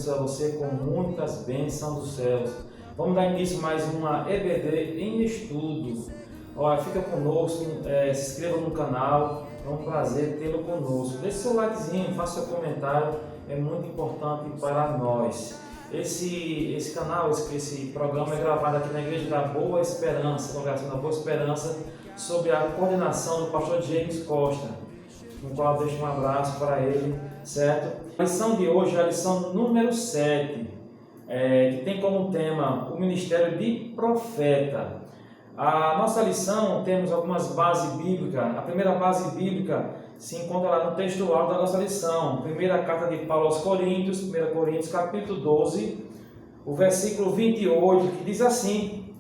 abençoe você com muitas bênçãos dos céus. Vamos dar início a mais uma EBD em estudo. Olha, fica conosco, se inscreva no canal, é um prazer tê-lo conosco. Deixe seu likezinho, faça seu comentário, é muito importante para nós. Esse canal, esse programa é gravado aqui na Igreja da Boa Esperança, Congregação da Boa Esperança, sob a coordenação do pastor James Costa, no qual eu deixo um abraço para ele, certo? A lição de hoje é a lição número 7, que tem como tema o ministério de profeta. A nossa lição temos algumas bases bíblicas. A primeira base bíblica se encontra lá no textual da nossa lição. Primeira carta de Paulo aos Coríntios, 1 Coríntios capítulo 12, o versículo 28, que diz assim: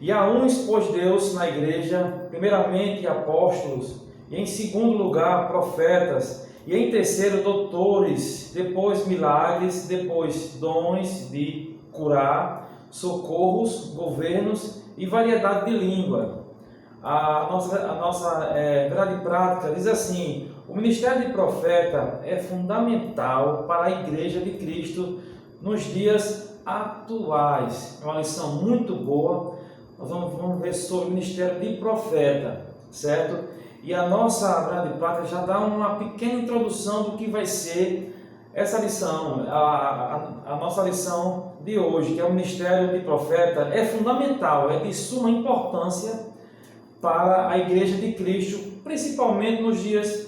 E a uns pôs Deus na igreja, primeiramente apóstolos, e em segundo lugar profetas, e em terceiro doutores, depois milagres, depois dons de curar, socorros, governos e variedade de língua. A nossa verdade prática diz assim: o ministério de profeta é fundamental para a Igreja de Cristo nos dias atuais. É uma lição muito boa. Nós vamos ver sobre o ministério de profeta, certo? E a nossa verdade prática já dá uma pequena introdução do que vai ser essa lição. A nossa lição de hoje, que é o ministério de profeta, é fundamental, é de suma importância para a Igreja de Cristo, principalmente nos dias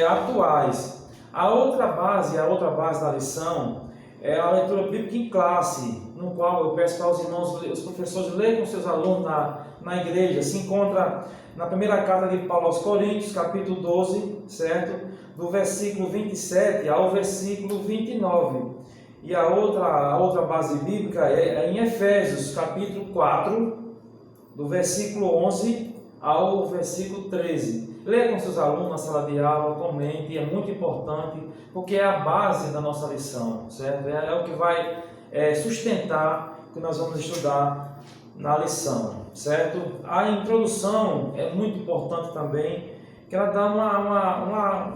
atuais. A outra base da lição é a leitura bíblica em classe, no qual eu peço para os irmãos, os professores, lerem com seus alunos na igreja. Se encontra na primeira carta de Paulo aos Coríntios, capítulo 12, certo? Do versículo 27 ao versículo 29. E a outra base bíblica é em Efésios, capítulo 4, do versículo 11 ao versículo 13. Leia com seus alunos na sala de aula, comente, é muito importante, porque é a base da nossa lição, certo? É o que vai sustentar o que nós vamos estudar na lição, certo? A introdução é muito importante também, que ela dá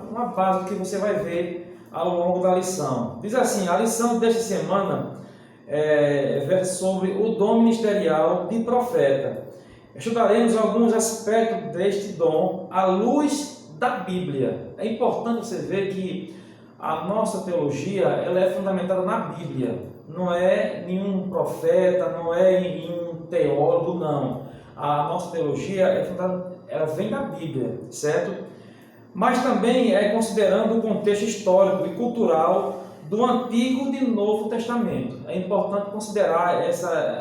uma base do que você vai ver ao longo da lição. Diz assim: a lição desta semana versa sobre o dom ministerial de profeta. Estudaremos alguns aspectos deste dom à luz da Bíblia. É importante você ver que a nossa teologia ela é fundamentada na Bíblia. Não é nenhum profeta, não é nenhum teólogo, não. A nossa teologia ela vem da Bíblia, certo? Mas também considerando o contexto histórico e cultural do Antigo e Novo Testamento. É importante considerar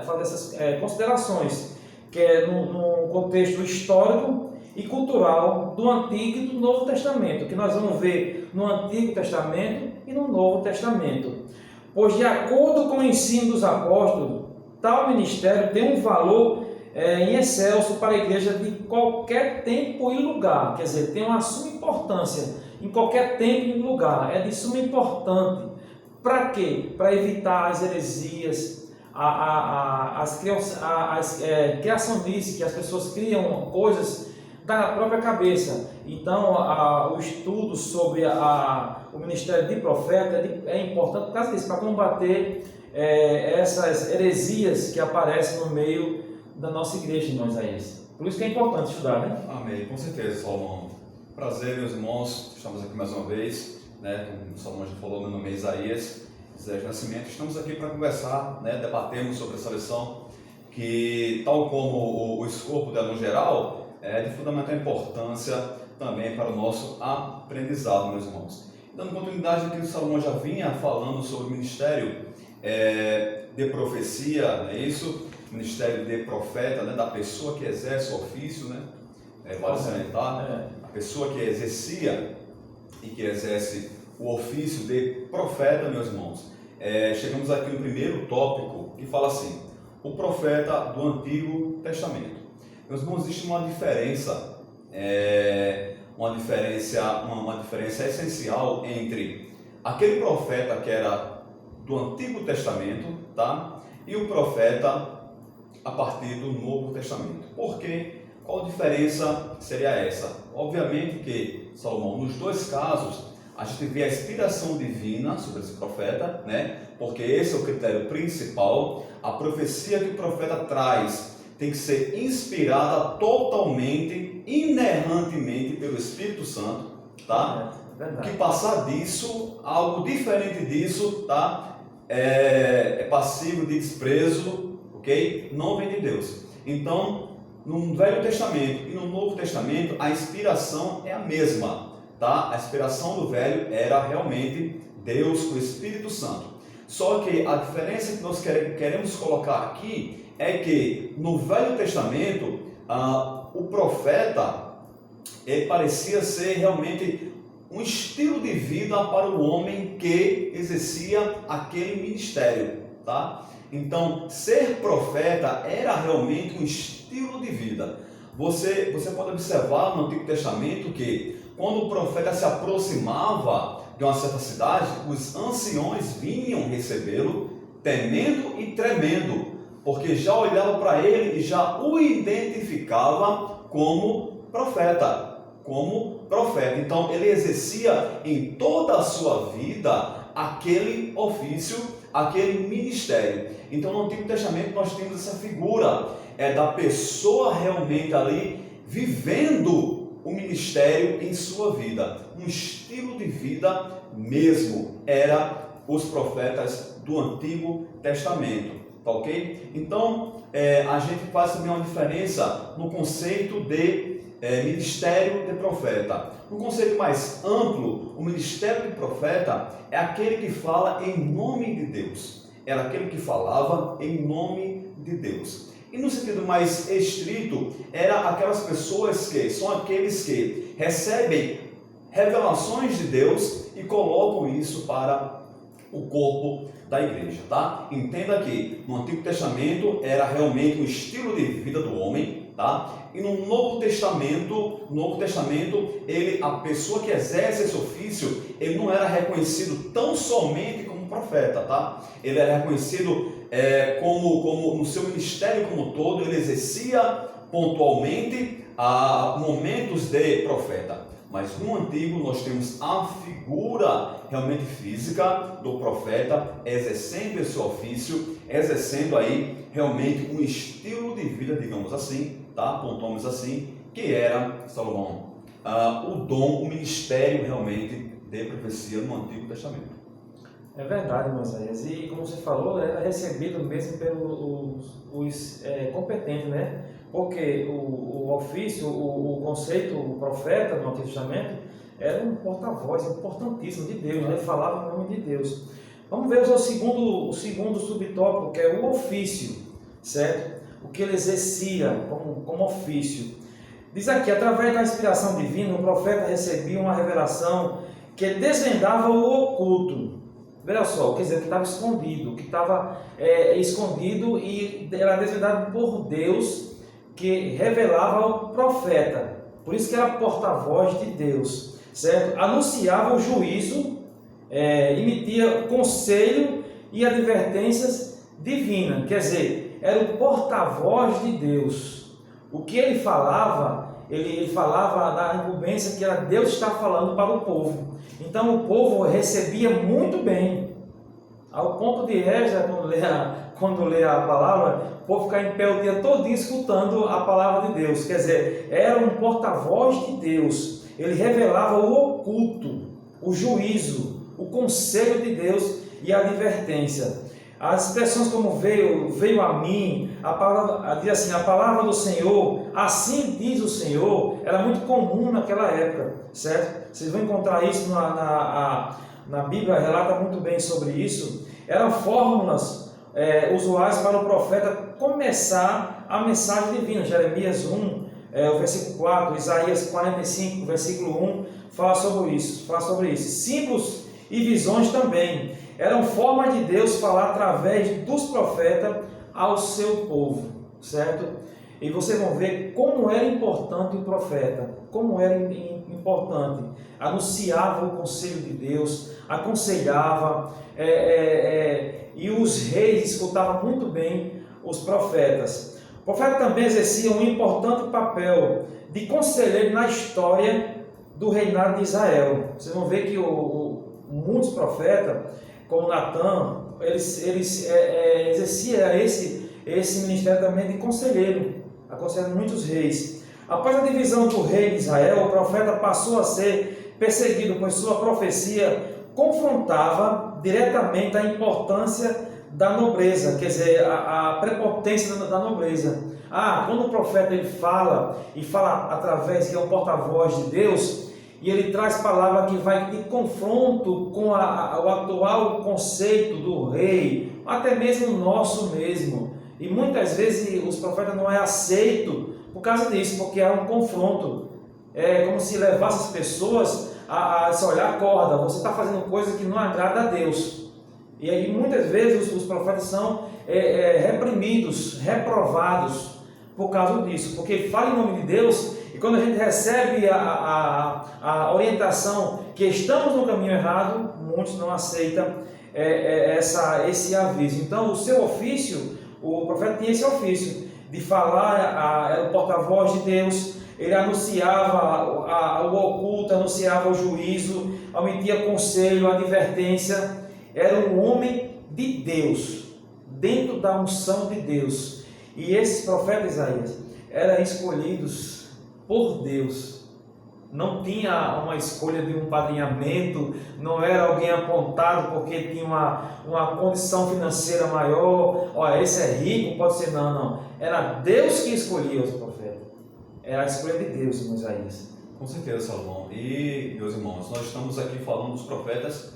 fazer essas considerações, que é no contexto histórico e cultural do Antigo e do Novo Testamento, que nós vamos ver no Antigo Testamento e no Novo Testamento. Pois, de acordo com o ensino dos apóstolos, tal ministério tem um valor em excelso para a igreja de qualquer tempo e lugar. Quer dizer, tem uma suma importância em qualquer tempo e lugar. É de suma importância. Para quê? Para evitar as heresias, as criações, que as pessoas criam coisas da própria cabeça. Então, o estudo sobre o ministério de profeta é importante por causa disso, para combater essas heresias que aparecem no meio da nossa igreja, irmãos. Por isso que é importante estudar, né? Amém, com certeza, Salomão. Prazer, meus irmãos, estamos aqui mais uma vez, né? Como o Salomão já falou, meu nome é Isaías Zé Nascimento. Estamos aqui para conversar, né? Debatermos sobre essa lição que, tal como o escopo dela no geral, é de fundamental importância também para o nosso aprendizado, meus irmãos. Dando continuidade ao que o Salomão já vinha falando sobre o ministério de profecia, é isso? Ministério de profeta, né? Da pessoa que exerce o ofício, né? Vale salientar, a pessoa que exercia e que exerce o ofício de profeta, meus irmãos. Chegamos aqui no primeiro tópico que fala assim: o profeta do Antigo Testamento. Meus irmãos, existe uma diferença essencial entre aquele profeta que era do Antigo Testamento, tá? E o profeta a partir do Novo Testamento. Por quê? Qual diferença seria essa? Obviamente que, Salomão, nos dois casos, a gente vê a inspiração divina sobre esse profeta, né? Porque esse é o critério principal. A profecia que o profeta traz tem que ser inspirada totalmente, inerrantemente pelo Espírito Santo, tá? Verdade. Que passar disso, algo diferente disso, tá? É passível de desprezo, ok? Não vem de Deus. Então, no Velho Testamento e no Novo Testamento, a inspiração é a mesma, tá? A inspiração do Velho era realmente Deus, o Espírito Santo. Só que a diferença que nós queremos colocar aqui é que no Velho Testamento, o profeta, ele parecia ser realmente um estilo de vida para o homem que exercia aquele ministério, tá? Então, ser profeta era realmente um estilo de vida. Você pode observar no Antigo Testamento que quando o profeta se aproximava de uma certa cidade, os anciões vinham recebê-lo, temendo e tremendo, porque já olhavam para ele e já o identificavam como profeta. Então ele exercia em toda a sua vida aquele ofício, aquele ministério. Então no Antigo Testamento nós temos essa figura da pessoa realmente ali vivendo o ministério em sua vida, um estilo de vida mesmo, era os profetas do Antigo Testamento, tá ok? Então a gente faz também uma diferença no conceito de ministério de profeta. No conceito mais amplo, o ministério de profeta é aquele que fala em nome de Deus. Era aquele que falava em nome de Deus. E no sentido mais estrito, era aquelas pessoas que são aqueles que recebem revelações de Deus e colocam isso para o corpo da igreja, tá? Entenda que no Antigo Testamento era realmente um estilo de vida do homem, tá? E no Novo Testamento, a pessoa que exerce esse ofício, ele não era reconhecido tão somente como profeta, tá? Ele era reconhecido como no seu ministério como todo, ele exercia pontualmente momentos de profeta. Mas no Antigo nós temos a figura realmente física do profeta exercendo esse ofício, exercendo aí realmente um estilo de vida, digamos assim, tá? Pontuamos assim, que era, Salomão, o dom, o ministério realmente de profecia no Antigo Testamento. É verdade, Moisés. E como você falou, era recebido mesmo pelos competentes, né? Porque o ofício, o conceito, o profeta no Antigo Testamento era um porta-voz importantíssimo de Deus, ele falava em nome de Deus. Vamos ver o segundo subtópico, que é o ofício, certo? O que ele exercia como ofício. Diz aqui, através da inspiração divina, o profeta recebia uma revelação que desvendava o oculto. Veja só, quer dizer, que estava escondido, e era desvendado por Deus, que revelava ao profeta. Por isso que era porta-voz de Deus, certo? Anunciava o juízo, emitia conselho e advertências divinas, quer dizer, era o porta-voz de Deus. O que ele falava, ele falava da incumbência que era Deus estar falando para o povo. Então o povo recebia muito bem, ao ponto de Esdras, quando lê a palavra, o povo ficar em pé o dia todo escutando a palavra de Deus. Quer dizer, era um porta-voz de Deus. Ele revelava o oculto, o juízo, o conselho de Deus e a advertência. As expressões como veio a mim, diz assim, a palavra do Senhor, assim diz o Senhor, era muito comum naquela época, certo? Vocês vão encontrar isso na Bíblia, relata muito bem sobre isso. Eram fórmulas usuais para o profeta começar a mensagem divina. Jeremias 1, o versículo 4, Isaías 45, versículo 1, fala sobre isso. Símbolos e visões também eram formas de Deus falar através dos profetas ao seu povo, certo? E vocês vão ver como era importante o profeta, como era importante. Anunciava o conselho de Deus, aconselhava, e os reis escutavam muito bem os profetas. O profeta também exercia um importante papel de conselheiro na história do reinado de Israel. Vocês vão ver que muitos profetas, como Natã, eles exerciam esse ministério também de conselheiro, aconselhando muitos reis. Após a divisão do rei de Israel, o profeta passou a ser perseguido, pois sua profecia confrontava diretamente a importância da nobreza, quer dizer, a prepotência da nobreza. Quando o profeta ele fala através, que é um porta-voz de Deus, e ele traz palavra que vai de confronto com o atual conceito do rei, até mesmo o nosso mesmo. E muitas vezes os profetas não é aceito por causa disso, porque há um confronto. É como se levasse as pessoas a se olhar, acorda, você está fazendo coisa que não agrada a Deus. E aí muitas vezes os profetas são reprimidos, reprovados por causa disso, porque ele fala em nome de Deus, e quando a gente recebe a orientação que estamos no caminho errado, muitos não aceitam esse aviso. Então o seu ofício, o profeta tinha esse ofício de falar, era o porta-voz de Deus, ele anunciava o oculto, anunciava o juízo, omitia conselho, advertência. Era um homem de Deus, dentro da unção de Deus. E esses profetas, Isaías, eram escolhidos por Deus. Não tinha uma escolha de um padrinhamento, não era alguém apontado porque tinha uma condição financeira maior. Olha, esse é rico, pode ser. Não. Era Deus que escolhia os profetas. Era a escolha de Deus, irmão Isaías. Com certeza, Salomão. E, meus irmãos, nós estamos aqui falando dos profetas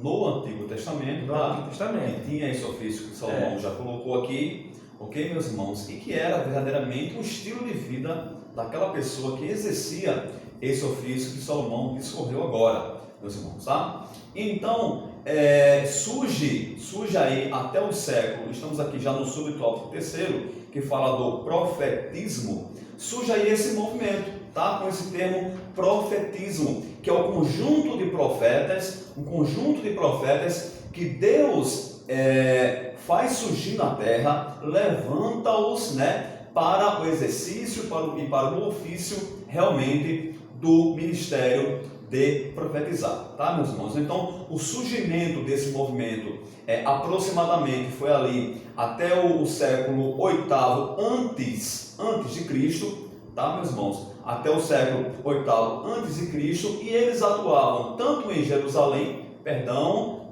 no Antigo Testamento. Que tinha esse ofício que Salomão já colocou aqui, ok, meus irmãos? E que era verdadeiramente um estilo de vida daquela pessoa que exercia esse ofício que Salomão discorreu agora, meus irmãos, tá? Então, surge aí até o século, estamos aqui já no subtópico terceiro, que fala do profetismo, surge aí esse movimento, tá? Com esse termo profetismo, que é o conjunto de profetas, que Deus faz surgir na terra, levanta-os, para o exercício e para o ofício realmente do ministério de profetizar, tá, meus irmãos? Então, o surgimento desse movimento aproximadamente foi ali até o século VIII antes de Cristo, tá, meus irmãos? Até o século VIII antes de Cristo, e eles atuavam tanto em Jerusalém,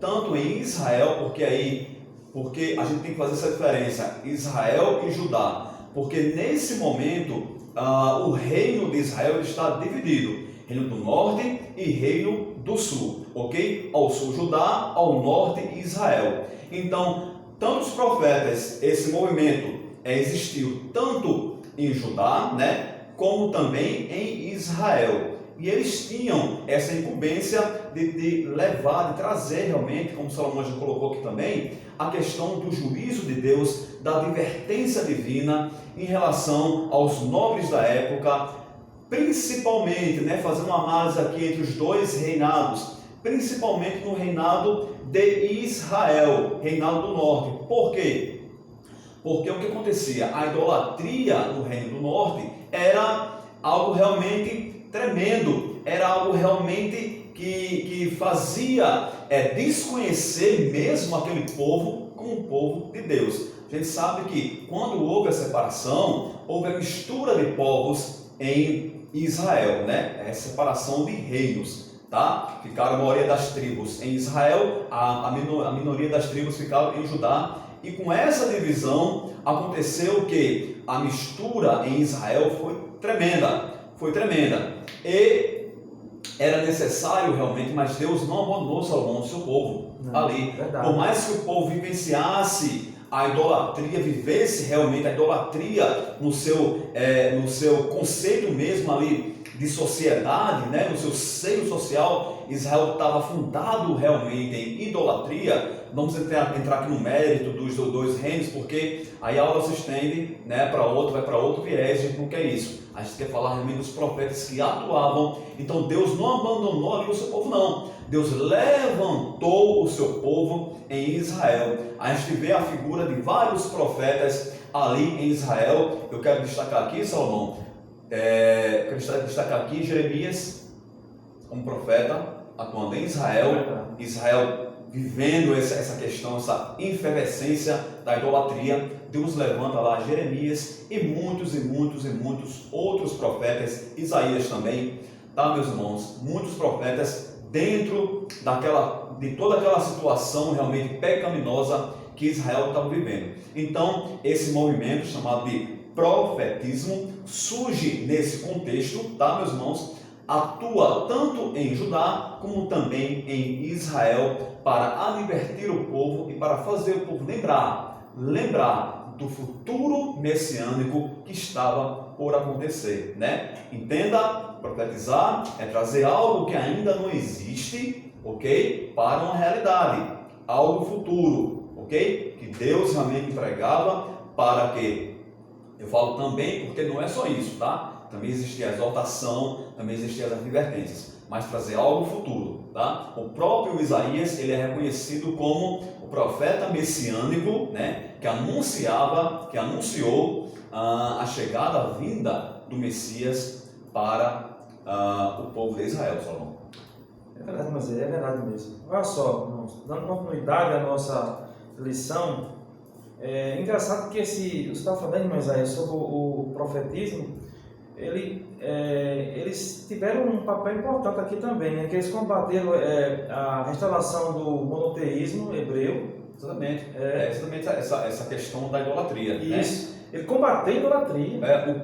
tanto em Israel, porque a gente tem que fazer essa diferença, Israel e Judá, porque nesse momento o reino de Israel está dividido, reino do norte e reino do sul, ok? Ao sul Judá, ao norte Israel. Então, tanto os profetas, esse movimento existiu tanto em Judá, como também em Israel. E eles tinham essa incumbência de levar, de trazer realmente, como Salomão já colocou aqui também, a questão do juízo de Deus, da advertência divina em relação aos nobres da época, principalmente, fazendo uma análise aqui entre os dois reinados, principalmente no reinado de Israel, reinado do norte. Por quê? Porque o que acontecia? A idolatria no reino do norte era algo realmente tremendo, era algo realmente que fazia desconhecer mesmo aquele povo como um povo de Deus. A gente sabe que quando houve a separação, houve a mistura de povos em Israel, a separação de reinos, tá? Ficaram a maioria das tribos em Israel, a minoria das tribos ficaram em Judá, e com essa divisão aconteceu que a mistura em Israel foi tremenda, e era necessário realmente, mas Deus não abandonou Salomão, o seu povo, ali. Verdade. Por mais que o povo vivenciasse a idolatria, vivesse realmente a idolatria no seu conceito mesmo ali de sociedade, no seu seio social, Israel estava fundado realmente em idolatria. Vamos entrar aqui no mérito dos dois reinos, porque aí a aula se estende vai para outro viés, a gente não quer isso. A gente quer falar realmente dos profetas que atuavam. Então Deus não abandonou ali o seu povo, não. Deus levantou o seu povo em Israel. A gente vê a figura de vários profetas ali em Israel. Eu quero destacar aqui, Salomão, Jeremias, como profeta, atuando em Israel, Israel vivendo essa questão, essa efervescência da idolatria. Deus levanta lá Jeremias e muitos outros profetas, Isaías também, tá, meus irmãos? Muitos profetas dentro de toda aquela situação realmente pecaminosa que Israel estava vivendo. Então, esse movimento chamado de profetismo surge nesse contexto, tá, meus irmãos? Atua tanto em Judá como também em Israel para advertir o povo e para fazer o povo lembrar do futuro messiânico que estava por acontecer, né? Entenda, profetizar é trazer algo que ainda não existe, ok? Para uma realidade, algo futuro, ok? Que Deus realmente entregava para que, eu falo também porque não é só isso, tá? Também existia a exaltação, também existiam as advertências, mas trazer algo futuro, tá? O próprio Isaías, ele é reconhecido como o profeta messiânico, né? Que anunciou a chegada, a vinda do Messias para o povo de Israel, Salomão. É verdade, mas é verdade mesmo. Olha só, irmãos, dando continuidade à nossa lição, é engraçado que você estava falando, irmão Isaías, sobre o profetismo. Eles tiveram um papel importante aqui também, né? Que eles combateram a restauração do monoteísmo hebreu. Exatamente, exatamente essa questão da idolatria. Isso, né? ele combateu a idolatria. O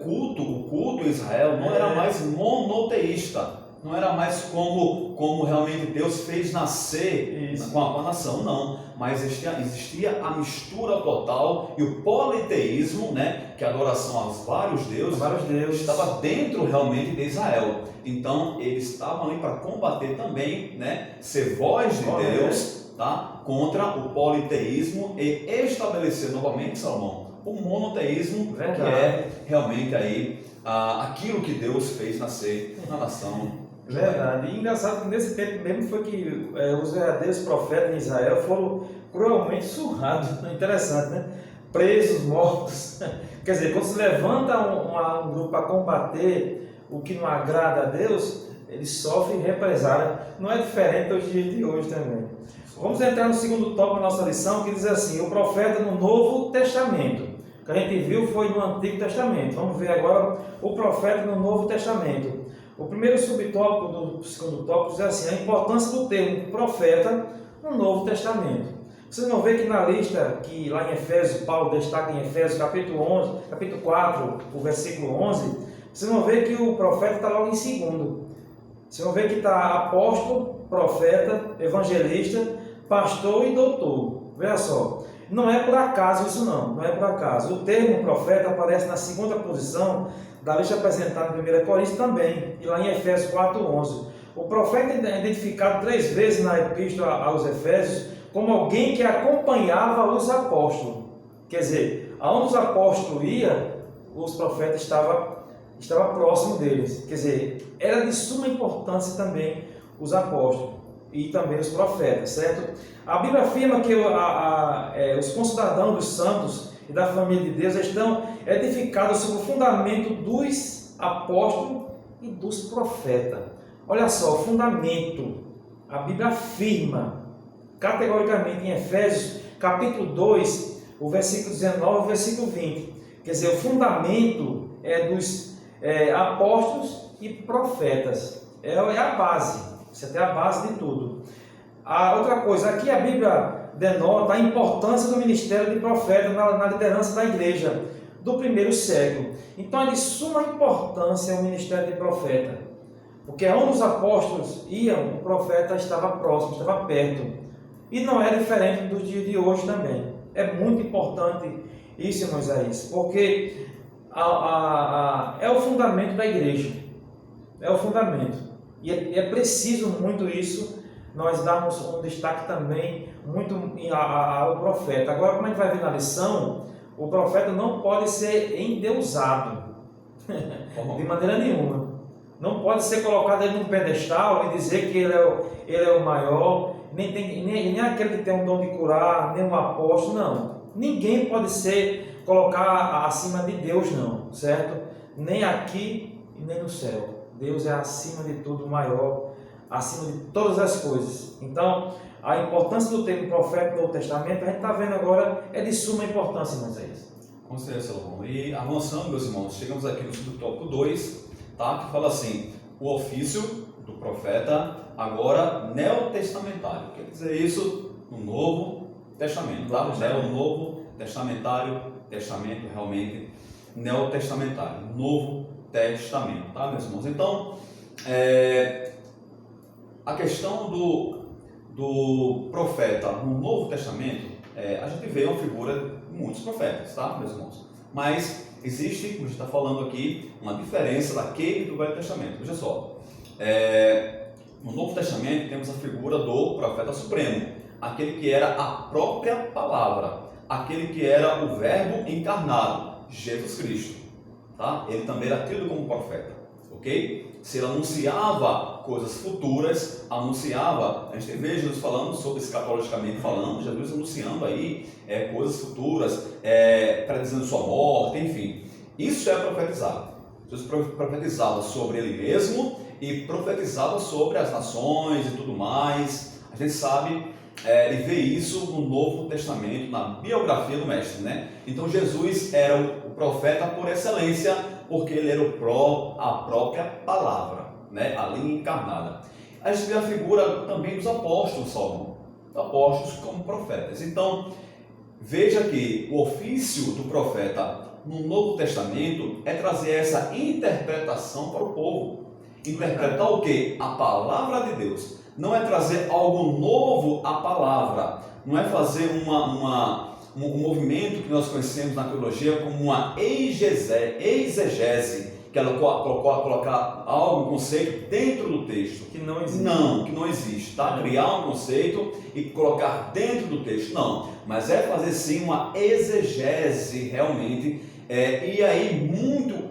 culto em Israel não era mais monoteísta, não era mais como realmente Deus fez nascer com a nação, não. Mas existia a mistura total e o politeísmo, né, que é a adoração aos vários deuses, estava dentro realmente de Israel. Então eles estavam ali para combater também, né, ser voz de Deus, tá, contra o politeísmo e estabelecer novamente, Salomão, o monoteísmo, que é realmente aí aquilo que Deus fez nascer na nação. Verdade. E engraçado que nesse tempo mesmo foi que os verdadeiros profetas em Israel foram cruelmente surrados. Interessante, né? Presos, mortos. Quer dizer, quando se levanta um grupo para combater o que não agrada a Deus, eles sofrem represália. Não é diferente dos dias de hoje também. Vamos entrar no segundo tópico da nossa lição, que diz assim: o profeta no Novo Testamento. O que a gente viu foi no Antigo Testamento. Vamos ver agora o profeta no Novo Testamento. O primeiro subtópico do segundo tópico diz assim: a importância do termo profeta no Novo Testamento. Vocês vão ver que na lista, que lá em Efésios, Paulo destaca em Efésios capítulo 4, o versículo 11, vocês vão ver que o profeta está logo em segundo. Vocês vão ver que está apóstolo, profeta, evangelista, pastor e doutor. Veja só, não é por acaso isso não é por acaso. O termo profeta aparece na segunda posição da lista apresentada em 1 Coríntios também, e lá em Efésios 4:11. O profeta é identificado 3 vezes na epístola aos Efésios como alguém que acompanhava os apóstolos. Quer dizer, aonde os apóstolos iam, os profetas estavam próximos deles. Quer dizer, era de suma importância também os apóstolos e também os profetas, certo? A Bíblia afirma que os concidadãos dos santos e da família de Deus estão edificados sobre o fundamento dos apóstolos e dos profetas. Olha só, o fundamento. A Bíblia afirma categoricamente em Efésios, capítulo 2, o versículo 19 e o versículo 20. Quer dizer, o fundamento é dos apóstolos e profetas. É a base. Isso é a base de tudo. A outra coisa, aqui a Bíblia denota a importância do ministério de profeta na liderança da igreja do primeiro século. Então é de suma importância o ministério de profeta, porque onde os apóstolos iam, o profeta estava próximo, estava perto. E não é diferente dos dias de hoje também. É muito importante isso, irmão Isaías, porque é o fundamento da igreja. É o fundamento. E é preciso muito isso, nós darmos um destaque também muito ao profeta. Agora, como a gente vai ver na lição, o profeta não pode ser endeusado, de maneira nenhuma. Não pode ser colocado ele num pedestal e dizer que ele é o maior, nem aquele que tem um dom de curar, nem um apóstolo, não. Ninguém pode ser colocar acima de Deus, não, certo? Nem aqui e nem no céu. Deus é acima de tudo, maior acima de todas as coisas. Então, a importância do termo profeta do Novo Testamento, a gente está vendo agora, é de suma importância, irmão Isaías. Com certeza, Salomão. E avançando, meus irmãos, chegamos aqui no subtópico 2, tá? Que fala assim, o ofício do profeta, agora neotestamentário. Quer dizer isso no Novo Testamento, tá? Novo Testamentário, testamento realmente, neotestamentário, Novo Testamento, tá, meus irmãos? Então, a questão do profeta no Novo Testamento, a gente vê uma figura de muitos profetas, tá, meus irmãos? Mas existe, como a gente está falando aqui, uma diferença daquele do Velho Testamento. Veja só, no Novo Testamento temos a figura do profeta supremo, aquele que era a própria palavra, aquele que era o verbo encarnado, Jesus Cristo, tá? Ele também era tido como profeta, ok? Se ele anunciava coisas futuras, a gente vê Jesus falando sobre, escatologicamente falando, Jesus anunciando aí coisas futuras, predizendo sua morte, enfim. Isso é profetizado. Jesus profetizava sobre ele mesmo e profetizava sobre as nações e tudo mais. A gente sabe e vê isso no Novo Testamento, na biografia do Mestre, né? Então Jesus era o profeta por excelência, porque ele era a própria palavra, né? A linha encarnada. A gente vê a figura também dos apóstolos, Salomão, apóstolos como profetas. Então, veja que o ofício do profeta no Novo Testamento é trazer essa interpretação para o povo. Interpretar o quê? A palavra de Deus. Não é trazer algo novo à palavra, não é fazer um movimento que nós conhecemos na teologia como uma exegese, que ela colocar algo, um conceito dentro do texto. Que não existe. Não, que não existe, tá? Criar um conceito e colocar dentro do texto, não. Mas é fazer sim uma exegese realmente, e aí muito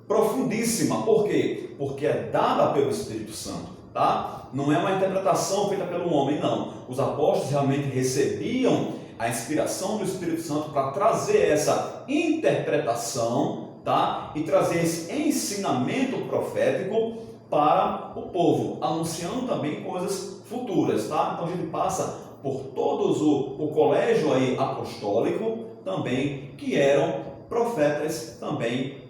profundíssima. Por quê? Porque é dada pelo Espírito Santo, tá? Não é uma interpretação feita pelo homem, não. Os apóstolos realmente recebiam a inspiração do Espírito Santo para trazer essa interpretação, tá? E trazer esse ensinamento profético para o povo, anunciando também coisas futuras, tá? Então a gente passa por todos o colégio aí apostólico também, que eram profetas também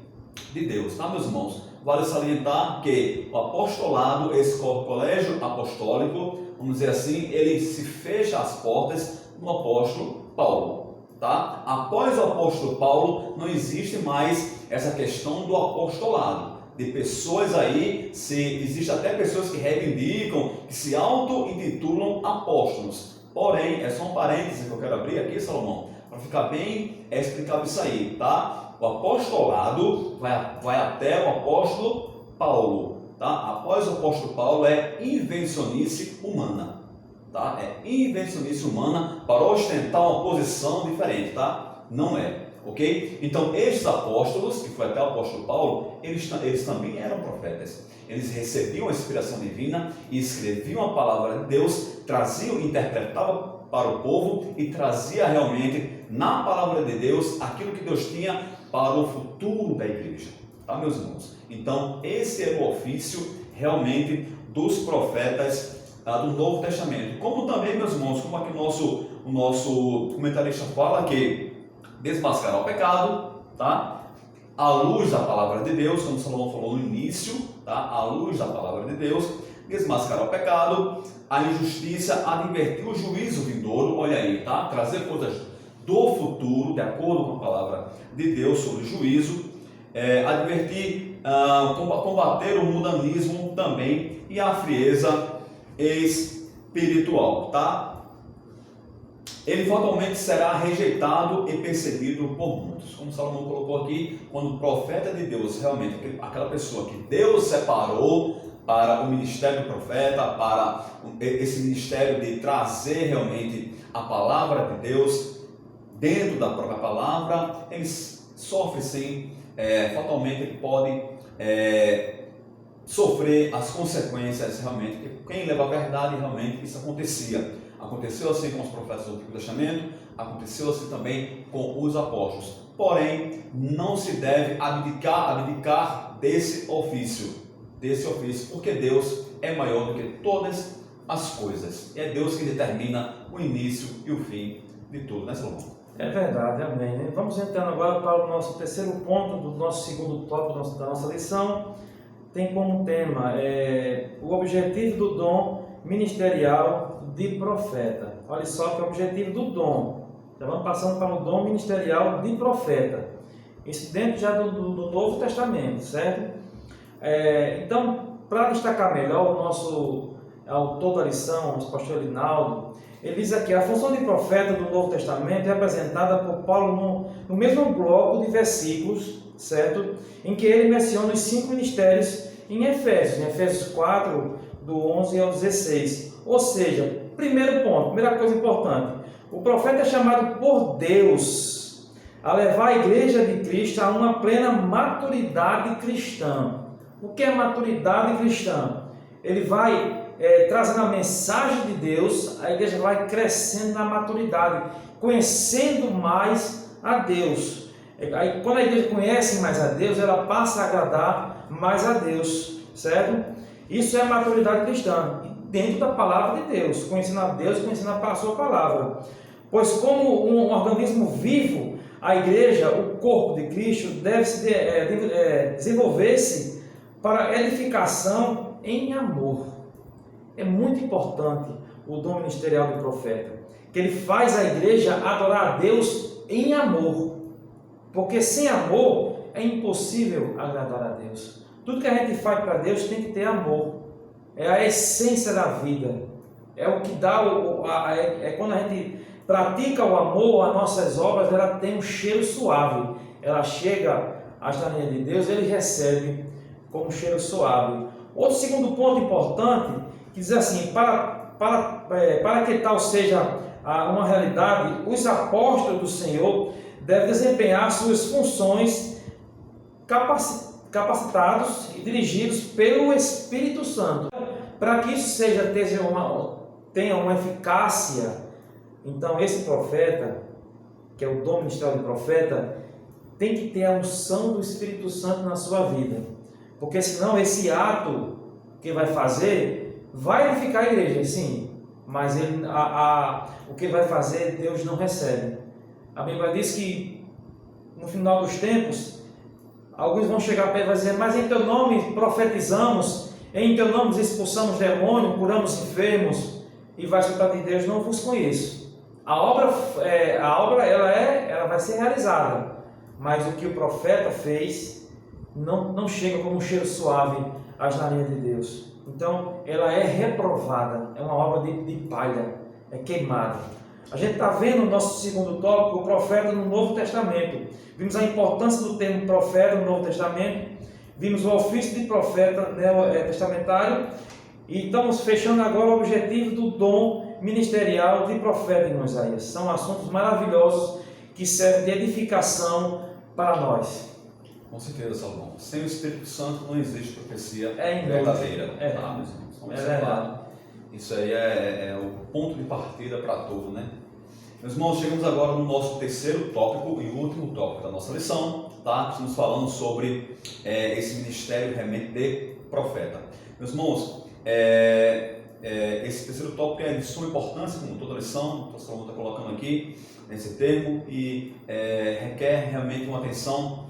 de Deus, tá, meus irmãos? Vale salientar que o apostolado, esse colégio apostólico, vamos dizer assim, ele se fecha as portas no apóstolo Paulo, tá? Após o apóstolo Paulo, não existe mais essa questão do apostolado, de pessoas aí, existe até pessoas que reivindicam, que se auto-intitulam apóstolos. Porém, é só um parêntese que eu quero abrir aqui, Salomão, para ficar bem explicado isso aí, tá? O apostolado vai até o apóstolo Paulo, tá? Após o apóstolo Paulo é invencionice humana, tá? É invencionice humana para ostentar uma posição diferente, tá? Não é, ok? Então, estes apóstolos, que foi até o apóstolo Paulo, eles também eram profetas. Eles recebiam a inspiração divina e escreviam a palavra de Deus, traziam, interpretavam para o povo e trazia realmente na palavra de Deus aquilo que Deus tinha para o futuro da igreja, tá, meus irmãos? Então, esse era o ofício realmente dos profetas do Novo Testamento. Como também, meus irmãos, como aqui o nosso comentarista fala, que desmascarar o pecado, tá? À luz da palavra de Deus, como Salomão falou no início, tá? À luz da palavra de Deus, desmascarar o pecado, a injustiça, advertir o juízo vindouro, olha aí, tá? Trazer coisas do futuro, de acordo com a palavra de Deus sobre o juízo, advertir, combater o mundanismo também e a frieza espiritual, tá? Ele fatalmente será rejeitado e perseguido por muitos. Como Salomão colocou aqui, quando o profeta de Deus, realmente, aquela pessoa que Deus separou para o ministério do profeta, para esse ministério de trazer realmente a palavra de Deus dentro da própria palavra, eles sofrem sim, fatalmente ele pode sofrer as consequências realmente, porque quem leva a verdade realmente isso acontecia. Aconteceu assim com os profetas do Antigo Testamento, aconteceu assim também com os apóstolos. Porém, não se deve abdicar desse ofício, porque Deus é maior do que todas as coisas. É Deus que determina o início e o fim de tudo, né, Salomão? É verdade, amém. Vamos entrando agora para o nosso terceiro ponto do nosso segundo tópico da nossa lição. Tem como tema o objetivo do dom ministerial de profeta. Olha só que é o objetivo do dom. Já vamos passando para o dom ministerial de profeta. Isso dentro já do Novo Testamento, certo? Então, para destacar melhor o nosso autor da lição, o pastor Linaldo, ele diz aqui: a função de profeta do Novo Testamento é apresentada por Paulo no mesmo bloco de versículos, certo? Em que ele menciona os 5 ministérios em Efésios 4, do 11 ao 16. Ou seja, primeiro ponto, primeira coisa importante, o profeta é chamado por Deus a levar a igreja de Cristo a uma plena maturidade cristã. O que é maturidade cristã? Ele vai trazendo a mensagem de Deus, a igreja vai crescendo na maturidade, conhecendo mais a Deus. Aí, quando a igreja conhece mais a Deus, ela passa a agradar mais a Deus, certo? Isso é a maturidade cristã, dentro da palavra de Deus, conhecendo a Deus e conhecendo a sua palavra. Pois como um organismo vivo, a igreja, o corpo de Cristo, deve desenvolver-se para edificação em amor. É muito importante o dom ministerial do profeta, que ele faz a igreja adorar a Deus em amor, porque sem amor é impossível agradar a Deus. Tudo que a gente faz para Deus tem que ter amor, é a essência da vida, é o que dá, quando a gente pratica o amor, as nossas obras, ela tem um cheiro suave, ela chega às narinas de Deus, ele recebe com um cheiro suave. Outro segundo ponto importante, que diz assim: para que tal seja uma realidade, os apóstolos do Senhor devem desempenhar suas funções capacitados e dirigidos pelo Espírito Santo. Para que isso tenha uma eficácia, então esse profeta, que é o dom ministerial do profeta, tem que ter a unção do Espírito Santo na sua vida, porque senão esse ato que vai fazer vai edificar a igreja, sim, mas o que vai fazer Deus não recebe. A Bíblia diz que no final dos tempos alguns vão chegar para ele e dizer: mas em teu nome profetizamos, em teu nome expulsamos demônios, curamos enfermos, e vai escutar de Deus: não vos conheço. A obra ela vai ser realizada, mas o que o profeta fez não chega como um cheiro suave às narinas de Deus. Então ela é reprovada, é uma obra de palha, é queimada. A gente está vendo no nosso segundo tópico o profeta no Novo Testamento. Vimos a importância do termo profeta no Novo Testamento, vimos o ofício de profeta testamentário, e estamos fechando agora o objetivo do dom ministerial de profeta em Isaías. São assuntos maravilhosos que servem de edificação para nós. Com certeza, Salomão. Sem o Espírito Santo não existe profecia verdadeira. Tá, meus irmãos? É verdade. Isso aí é o ponto de partida para tudo, né? Meus irmãos, chegamos agora no nosso terceiro tópico e último tópico da nossa lição, tá? Estamos falando sobre esse ministério realmente de profeta. Meus irmãos, esse terceiro tópico é de suma importância, como toda lição, o pastor está colocando aqui nesse termo, e requer realmente uma atenção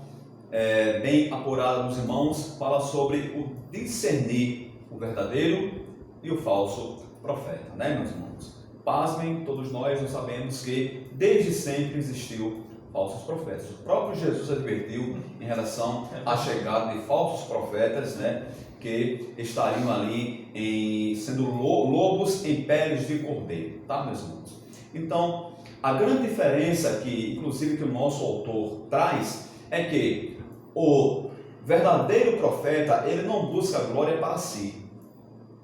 bem apurada dos irmãos. Fala sobre o discernir o verdadeiro e o falso profeta, né, meus irmãos? Pasmem, todos nós sabemos que desde sempre existiu falsos profetas. O próprio Jesus advertiu em relação à chegada de falsos profetas, né, que estariam ali sendo lobos em peles de cordeiro, tá, meus irmãos? Então, a grande diferença que, inclusive, que o nosso autor traz é que o verdadeiro profeta, ele não busca glória para si.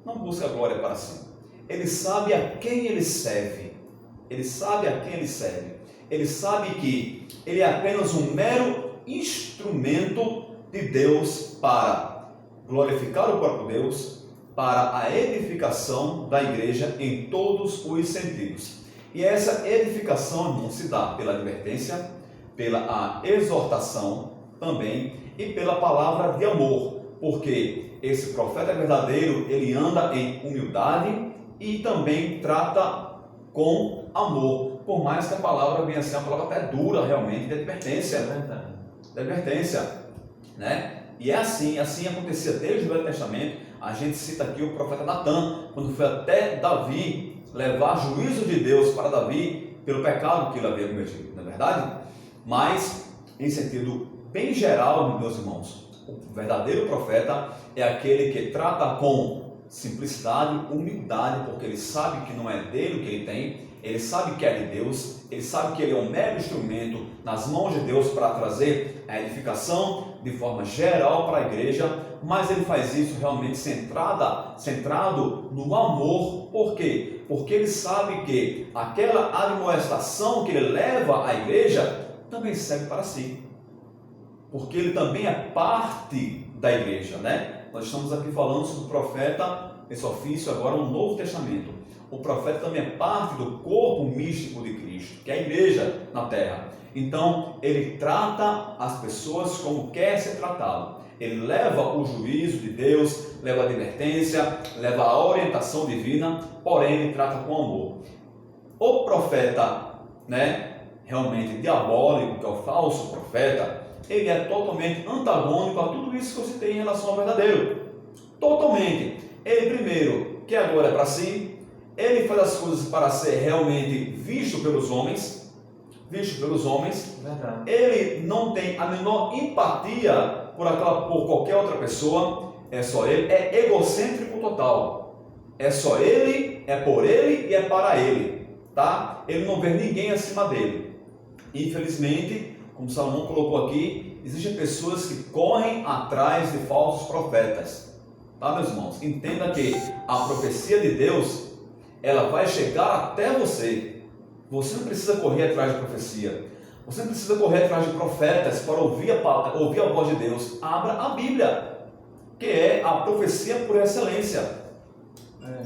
Não busca glória para si. Ele sabe a quem ele serve. Ele sabe a quem ele serve. Ele sabe que ele é apenas um mero instrumento de Deus para glorificar o próprio Deus, para a edificação da igreja em todos os sentidos. E essa edificação, irmão, se dá pela advertência, pela exortação também e pela palavra de amor, porque esse profeta verdadeiro, ele anda em humildade e também trata com amor. Por mais que a palavra venha a ser uma palavra até dura, realmente, de advertência. De advertência, né? E é assim acontecia desde o Velho Testamento. A gente cita aqui o profeta Natan, quando foi até Davi levar juízo de Deus para Davi pelo pecado que ele havia cometido, não é verdade? Mas, em sentido bem geral, meus irmãos, o verdadeiro profeta é aquele que trata com simplicidade, humildade, porque ele sabe que não é dele o que ele tem, ele sabe que é de Deus, ele sabe que ele é um mero instrumento nas mãos de Deus para trazer a edificação de forma geral para a igreja, mas ele faz isso realmente centrado no amor. Por quê? Porque ele sabe que aquela admoestação que ele leva à igreja também serve para si, porque ele também é parte da igreja, né? Nós estamos aqui falando sobre o profeta, esse ofício agora no Novo Testamento. O profeta também é parte do corpo místico de Cristo, que é a igreja na terra. Então, ele trata as pessoas como quer ser tratado. Ele leva o juízo de Deus, leva a advertência, leva a orientação divina, porém ele trata com amor. O profeta, né, realmente diabólico, que é o falso profeta, ele é totalmente antagônico a tudo isso que eu citei em relação ao verdadeiro. Totalmente. Ele primeiro quer a glória para si, ele faz as coisas para ser realmente visto pelos homens, Verdade. Ele não tem a menor empatia por qualquer outra pessoa, é só ele, é egocêntrico total, é só ele, é por ele e é para ele, tá? Ele não vê ninguém acima dele. Infelizmente, como Salomão colocou aqui, existem pessoas que correm atrás de falsos profetas, tá, meus irmãos? Entenda que a profecia de Deus, ela vai chegar até você. Você não precisa correr atrás de profecia. Você não precisa correr atrás de profetas para ouvir a voz de Deus. Abra a Bíblia, que é a profecia por excelência.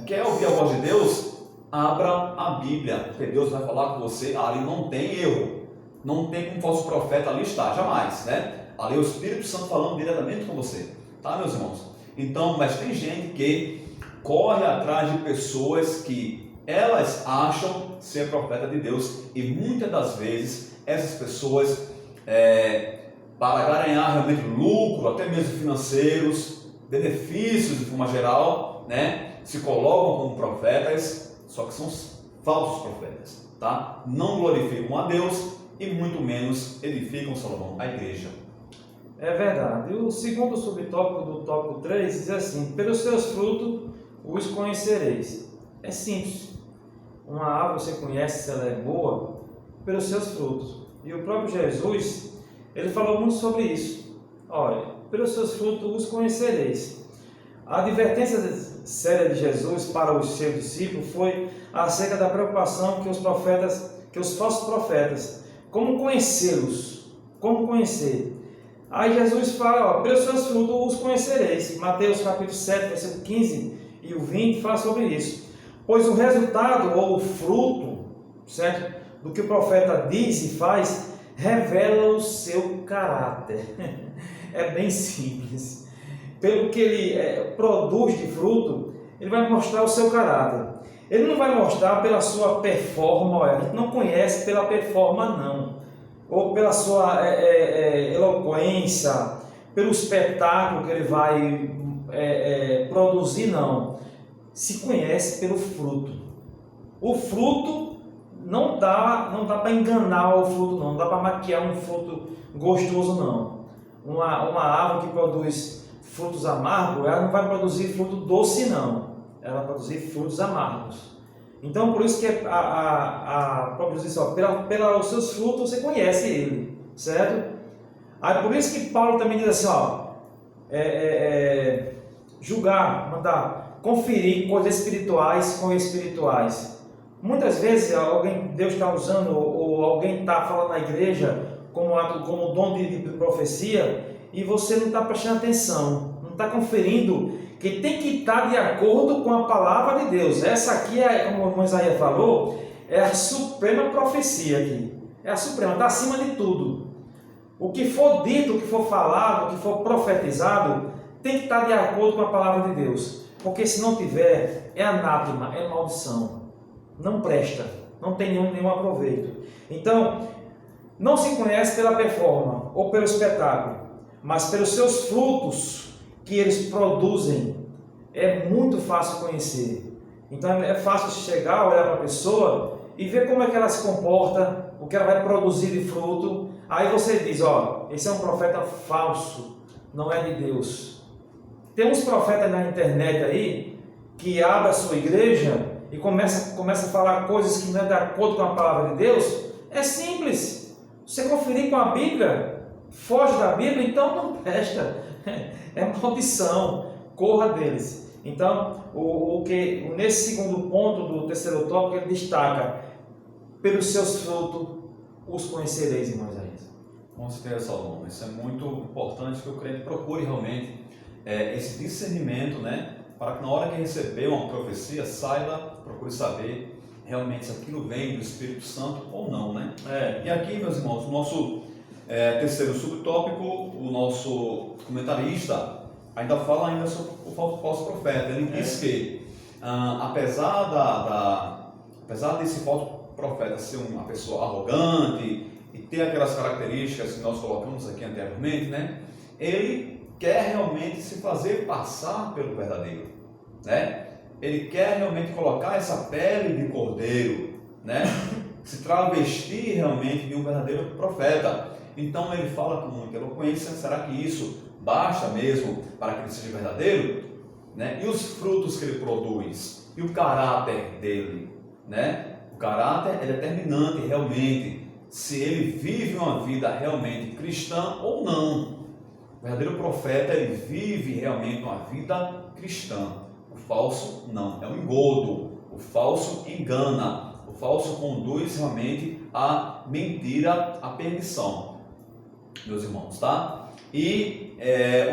Quer ouvir a voz de Deus? Abra a Bíblia, porque Deus vai falar com você. Ali não tem erro. Não tem como falso profeta ali estar, jamais, né? Ali é o Espírito Santo falando diretamente com você. Tá, meus irmãos? Então, mas tem gente que corre atrás de pessoas que elas acham ser profeta de Deus, e muitas das vezes essas pessoas, para ganhar realmente lucro, até mesmo financeiros, benefícios de forma geral, né, se colocam como profetas, só que são falsos profetas, tá? Não glorificam a Deus e muito menos edificam, Salomão, a igreja. É verdade. O segundo subtópico do tópico 3 diz assim: pelos seus frutos os conhecereis. É simples. Uma árvore você conhece se ela é boa pelos seus frutos. E o próprio Jesus, ele falou muito sobre isso. Olha, pelos seus frutos os conhecereis. A advertência séria de Jesus para os seus discípulos foi acerca da preocupação que os falsos profetas, como conhecê-los, como conhecer. Aí Jesus fala, ó, pelos seus frutos os conhecereis. Mateus capítulo 7, versículo 15 e o 20 fala sobre isso. Pois o resultado ou o fruto, certo, do que o profeta diz e faz, revela o seu caráter. É bem simples. Pelo que ele produz de fruto, ele vai mostrar o seu caráter. Ele não vai mostrar pela sua performance, a gente não conhece pela performance não, ou pela sua eloquência, pelo espetáculo que ele vai produzir, não. Se conhece pelo fruto. O fruto não dá para enganar o fruto, não dá para maquiar um fruto gostoso, não. Uma árvore que produz frutos amargos, ela não vai produzir fruto doce, não. Ela vai produzir frutos amargos. Então, por isso que a própria diz, pelos seus frutos você conhece ele, certo? Aí, por isso que Paulo também diz assim, julgar, mandar conferir coisas espirituais com espirituais. Muitas vezes Deus está usando, ou alguém está falando na igreja como dom de profecia, e você não está prestando atenção, não está conferindo, que tem que estar de acordo com a palavra de Deus. Essa aqui como o Isaías falou, é a suprema profecia aqui. É a suprema, está acima de tudo. O que for dito, o que for falado, o que for profetizado, tem que estar de acordo com a palavra de Deus. Porque se não tiver, é anátema, é maldição. Não presta, não tem nenhum aproveito. Então, não se conhece pela performance ou pelo espetáculo, mas pelos seus frutos que eles produzem. É muito fácil conhecer. Então é fácil chegar, olhar para a pessoa e ver como é que ela se comporta, o que ela vai produzir de fruto. Aí você diz, ó, esse é um profeta falso, não é de Deus. Tem uns profetas na internet aí que abrem a sua igreja e começa a falar coisas que não é de acordo com a palavra de Deus. É simples. Você conferir com a Bíblia, foge da Bíblia, então não presta. É maldição. Corra deles. Então, nesse segundo ponto do terceiro tópico, ele destaca: pelos seus frutos os conhecereis, irmãos. Com certeza, Salomão. Isso é muito importante que o crente procure realmente esse discernimento, né? Para que na hora que receber uma profecia, saiba, procure saber realmente se aquilo vem do Espírito Santo ou não, né? E aqui, meus irmãos, o nosso terceiro subtópico, o nosso comentarista ainda fala sobre o falso profeta. Ele diz que, apesar desse falso profeta ser uma pessoa arrogante e ter aquelas características que nós colocamos aqui anteriormente, né? Ele quer realmente se fazer passar pelo verdadeiro, né? Ele quer realmente colocar essa pele de cordeiro, né? Se travestir realmente de um verdadeiro profeta. Então ele fala com muita eloquência. Será que isso basta mesmo para que ele seja verdadeiro? Né? E os frutos que ele produz? E o caráter dele? Né? O caráter é determinante realmente se ele vive uma vida realmente cristã ou não. O verdadeiro profeta, ele vive realmente uma vida cristã. O falso não, é um engodo. O falso engana. O falso conduz realmente à mentira, à perdição, meus irmãos, tá? E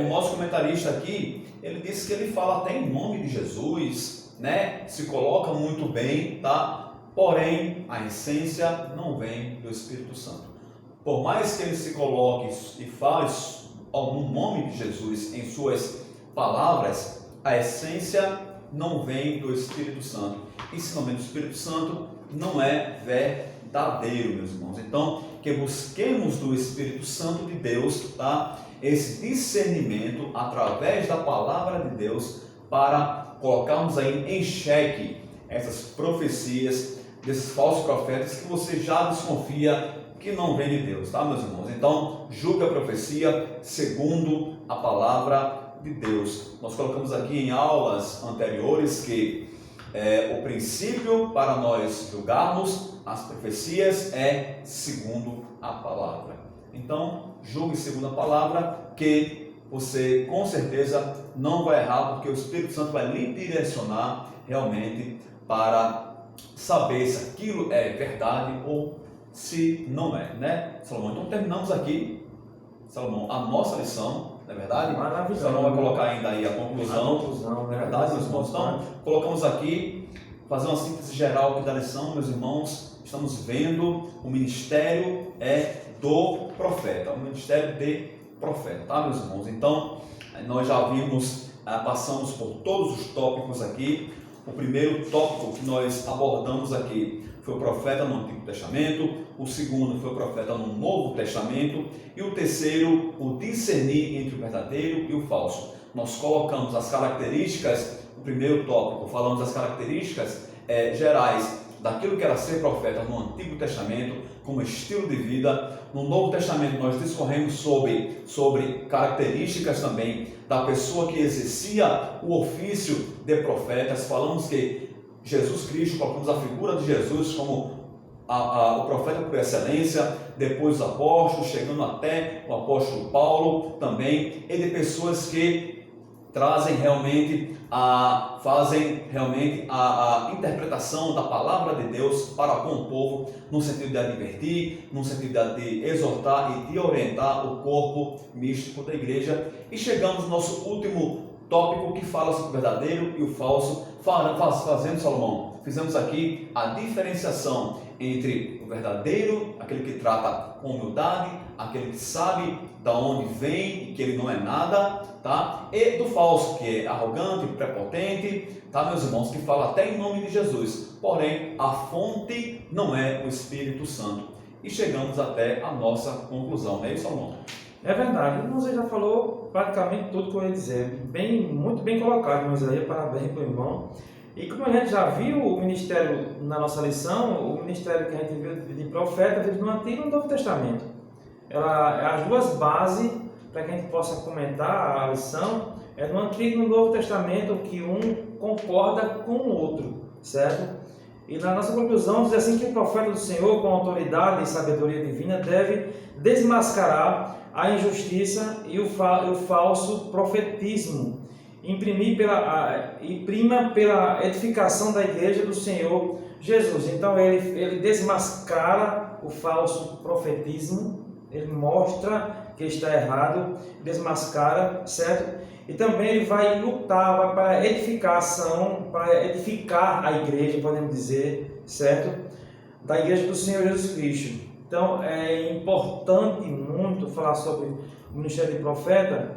o nosso comentarista aqui, ele disse que ele fala até em nome de Jesus, né? Se coloca muito bem, tá? Porém, a essência não vem do Espírito Santo. Por mais que ele se coloque e fale no nome de Jesus em suas palavras, a essência não vem do Espírito Santo. E se não vem do Espírito Santo, não é verdadeiro, meus irmãos. Então, que busquemos do Espírito Santo de Deus, tá? Esse discernimento através da palavra de Deus para colocarmos aí em xeque essas profecias desses falsos profetas que você já desconfia que não vem de Deus, tá, meus irmãos? Então, julgue a profecia segundo a palavra de Deus. Nós colocamos aqui em aulas anteriores que o princípio para nós julgarmos as profecias é segundo a palavra. Então, julgue segundo a palavra, que você com certeza não vai errar, porque o Espírito Santo vai lhe direcionar realmente para saber se aquilo é verdade ou se não é, né, Salomão? Então terminamos aqui, Salomão, a nossa lição, não é verdade? Maravilhoso. Salomão vai colocar ainda aí a conclusão, não é verdade, meus irmãos? Então, colocamos aqui, fazer uma síntese geral aqui da lição, meus irmãos. Estamos vendo o ministério do profeta, o ministério de profeta, tá, meus irmãos? Então, nós já vimos, passamos por todos os tópicos aqui. O primeiro tópico que nós abordamos aqui foi o profeta no Antigo Testamento, o segundo foi o profeta no Novo Testamento, e o terceiro, o discernir entre o verdadeiro e o falso. Nós colocamos as características, o primeiro tópico, falamos das características gerais daquilo que era ser profeta no Antigo Testamento, como estilo de vida. No Novo Testamento nós discorremos sobre características também da pessoa que exercia o ofício de profetas. Falamos que Jesus Cristo, colocamos a figura de Jesus como o profeta por excelência, depois os apóstolos, chegando até o apóstolo Paulo também, e de pessoas que trazem realmente, fazem realmente a interpretação da palavra de Deus para com o povo, no sentido de advertir, no sentido de exortar e de orientar o corpo místico da igreja. E chegamos ao nosso último tópico, que fala sobre o verdadeiro e o falso. Fazendo, Salomão, fizemos aqui a diferenciação entre o verdadeiro, aquele que trata com humildade, aquele que sabe da onde vem e que ele não é nada, tá? E do falso, que é arrogante, prepotente, tá, meus irmãos, que fala até em nome de Jesus, porém a fonte não é o Espírito Santo. E chegamos até a nossa conclusão, não é isso, Salomão? É verdade, você já falou praticamente tudo que eu ia dizer, muito bem colocado, mas aí parabéns para o irmão. E como a gente já viu o ministério na nossa lição, o ministério que a gente viu de profeta veio no Antigo e no Novo Testamento. As duas bases para que a gente possa comentar a lição é no Antigo e no Novo Testamento, que um concorda com o outro, certo? E na nossa conclusão diz assim que o profeta do Senhor, com autoridade e sabedoria divina, deve desmascarar a injustiça e o falso profetismo, prima pela edificação da igreja do Senhor Jesus. Então ele desmascara o falso profetismo, ele mostra que está errado, desmascara, certo? E também ele vai lutar para edificação, para edificar a igreja, podemos dizer, certo? Da igreja do Senhor Jesus Cristo. Então é importante muito falar sobre o ministério de profeta.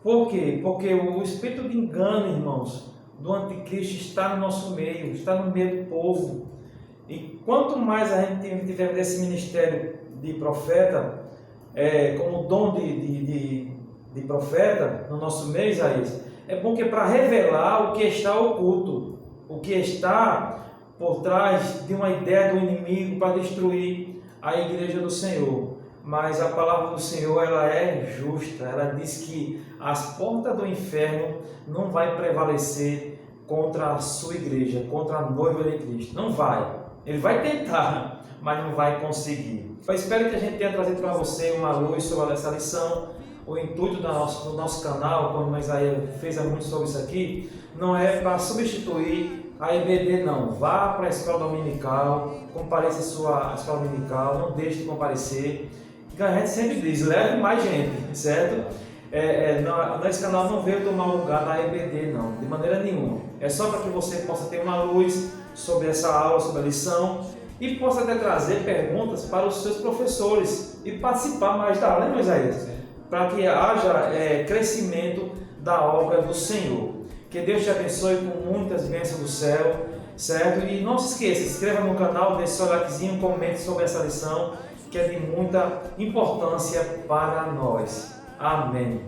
Por quê? Porque o espírito de engano, irmãos, do anticristo está no nosso meio, está no meio do povo. E quanto mais a gente tiver desse ministério de profeta, como dom de profeta no nosso meio, Isaías, é bom que é para revelar o que está oculto, o que está por trás de uma ideia do inimigo para destruir a igreja do Senhor. Mas a palavra do Senhor, ela é justa, ela diz que as portas do inferno não vai prevalecer contra a sua igreja, contra a noiva de Cristo. Não vai. Ele vai tentar, mas não vai conseguir. Eu espero que a gente tenha trazido para você uma luz sobre essa lição. O intuito do nosso canal, como a Isaías fez muito sobre isso aqui, não é para substituir a EBD, não. Vá para a escola dominical, compareça à sua escola dominical, não deixe de comparecer. A gente sempre diz, leve mais gente, certo? Nesse canal não veio tomar lugar da EBD, não, de maneira nenhuma. É só para que você possa ter uma luz sobre essa aula, sobre a lição, e possa até trazer perguntas para os seus professores e participar mais da aula, né, Isaías? Para que haja crescimento da obra do Senhor. Que Deus te abençoe com muitas bênçãos do céu, certo? E não se esqueça, se inscreva no canal, deixe seu likezinho, comente sobre essa lição, que é de muita importância para nós. Amém.